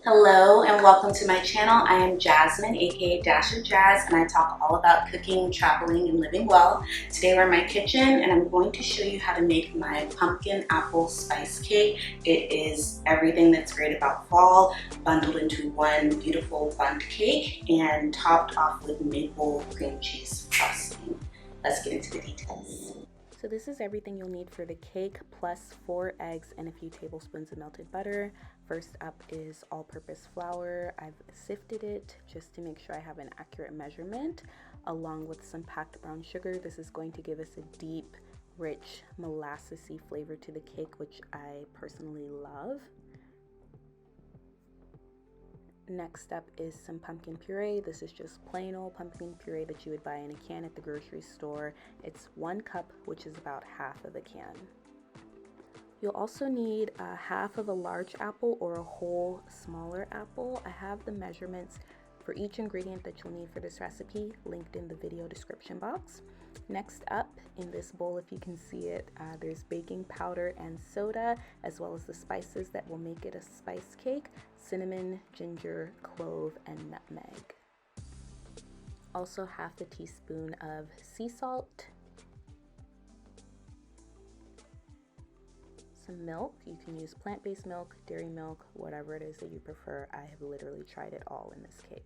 Hello and welcome to my channel. I am Jasmine, aka Dash of Jazz, and I talk all about cooking, traveling, and living well. Today we're in my kitchen and I'm going to show you how to make my pumpkin apple spice cake. It is everything that's great about fall, bundled into one beautiful bundt cake and topped off with maple cream cheese frosting. Let's get into the details. So this is everything you'll need for the cake, plus 4 eggs and a few tablespoons of melted butter. First up is all-purpose flour. I've sifted it just to make sure I have an accurate measurement, along with some packed brown sugar. This is going to give us a deep, rich, molassesy flavor to the cake, which I personally love. Next up is some pumpkin puree. This is just plain old pumpkin puree that you would buy in a can at the grocery store. It's 1 cup, which is about half of a can. You'll also need half of a large apple or a whole smaller apple. I have the measurements for each ingredient that you'll need for this recipe linked in the video description box. Next up in this bowl, if you can see it, there's baking powder and soda, as well as the spices that will make it a spice cake: cinnamon, ginger, clove, and nutmeg. Also half a teaspoon of sea salt, some milk. You can use plant-based milk, dairy milk, whatever it is that you prefer. I have literally tried it all in this cake.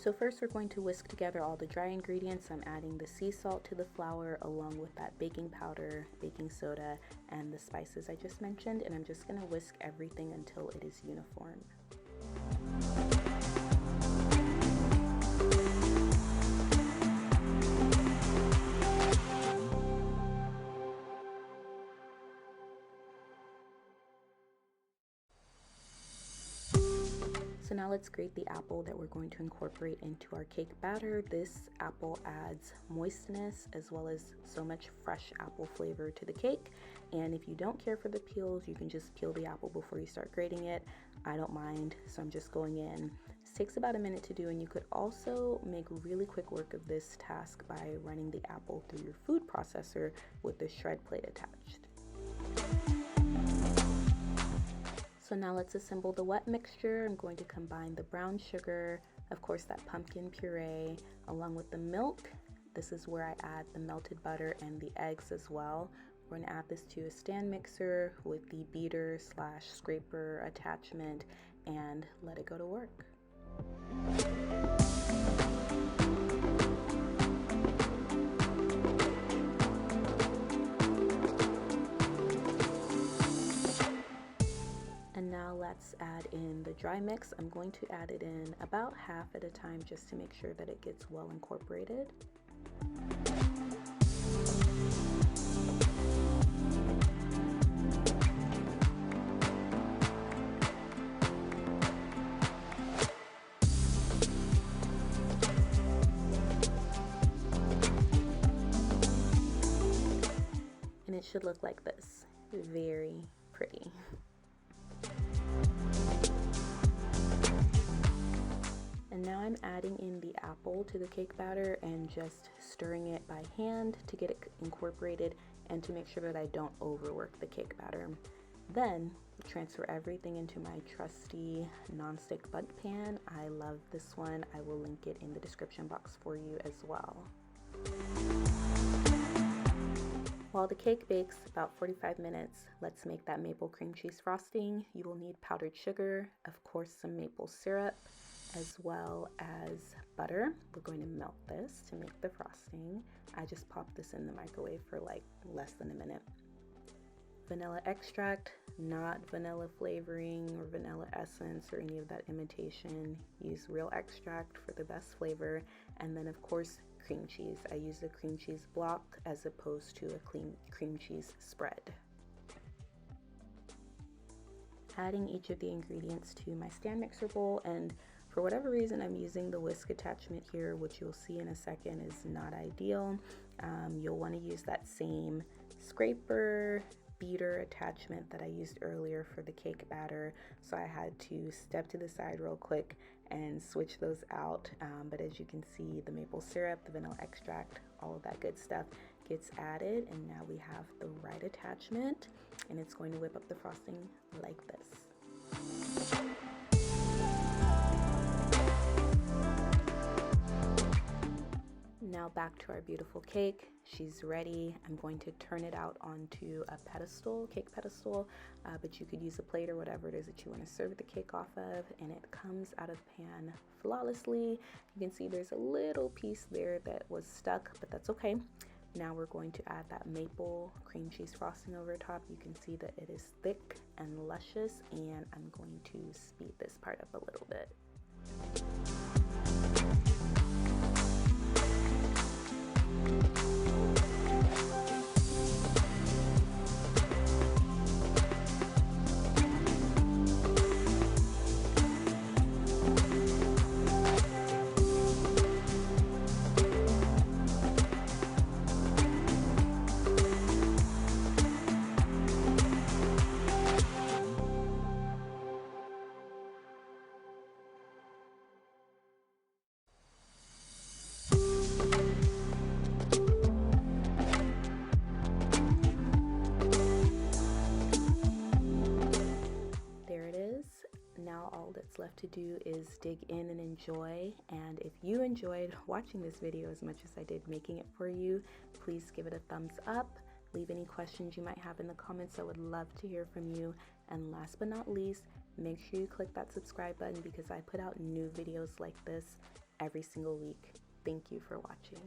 So first we're going to whisk together all the dry ingredients. I'm adding the sea salt to the flour along with that baking powder, baking soda, and the spices I just mentioned, and I'm just going to whisk everything until it is uniform. So now let's grate the apple that we're going to incorporate into our cake batter. This apple adds moistness as well as so much fresh apple flavor to the cake. And if you don't care for the peels, you can just peel the apple before you start grating it. I don't mind, so I'm just going in. This takes about a minute to do, and you could also make really quick work of this task by running the apple through your food processor with the shred plate attached. So now let's assemble the wet mixture. I'm going to combine the brown sugar, of course that pumpkin puree, along with the milk. This is where I add the melted butter and the eggs as well. We're going to add this to a stand mixer with the beater / scraper attachment and let it go to work. And now let's add in the dry mix. I'm going to add it in about half at a time just to make sure that it gets well incorporated. And it should look like this. Very pretty. And now I'm adding in the apple to the cake batter and just stirring it by hand to get it incorporated and to make sure that I don't overwork the cake batter. Then transfer everything into my trusty nonstick bundt pan. I love this one. I will link it in the description box for you as well. While the cake bakes about 45 minutes, let's make that maple cream cheese frosting. You will need powdered sugar, of course some maple syrup, as well as butter. We're going to melt this to make the frosting. I just popped this in the microwave for like less than a minute. Vanilla extract, not vanilla flavoring or vanilla essence or any of that imitation. Use real extract for the best flavor. And then of course cream cheese. I use a cream cheese block as opposed to a cream cheese spread. Adding each of the ingredients to my stand mixer bowl, and for whatever reason I'm using the whisk attachment here, which you'll see in a second is not ideal. You'll want to use that same scraper beater attachment that I used earlier for the cake batter, so I had to step to the side real quick and switch those out, but as you can see, the maple syrup, the vanilla extract, all of that good stuff gets added, and now we have the right attachment, and it's going to whip up the frosting like this. Now back to our beautiful cake. She's ready. I'm going to turn it out onto a pedestal, cake pedestal, but you could use a plate or whatever it is that you want to serve the cake off of, and it comes out of the pan flawlessly. You can see there's a little piece there that was stuck, but that's okay. Now we're going to add that maple cream cheese frosting over top. You can see that it is thick and luscious, and I'm going to speed this part up a little bit. Now all that's left to do is dig in and enjoy, and if you enjoyed watching this video as much as I did making it for you, please give it a thumbs up. Leave any questions you might have in the comments. I would love to hear from you. And last but not least, make sure you click that subscribe button because I put out new videos like this every single week. Thank you for watching.